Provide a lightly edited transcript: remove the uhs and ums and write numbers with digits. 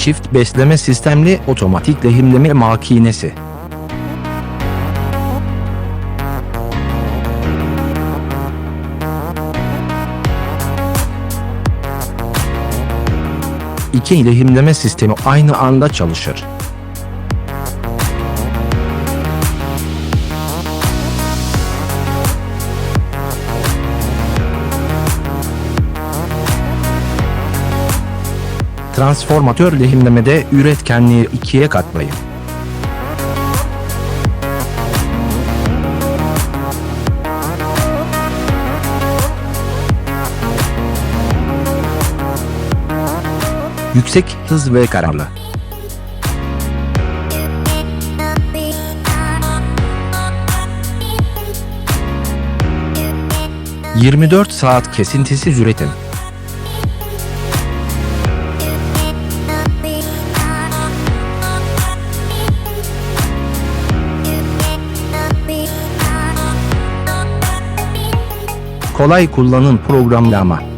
çift besleme sistemli otomatik lehimleme makinesi. İki lehimleme sistemi aynı anda çalışır. Transformatör lehimlemede üretkenliği 2'ye katlayın. Yüksek hız ve kararlı. ...24 saat kesintisiz üretim. Kolay kullanım programlama.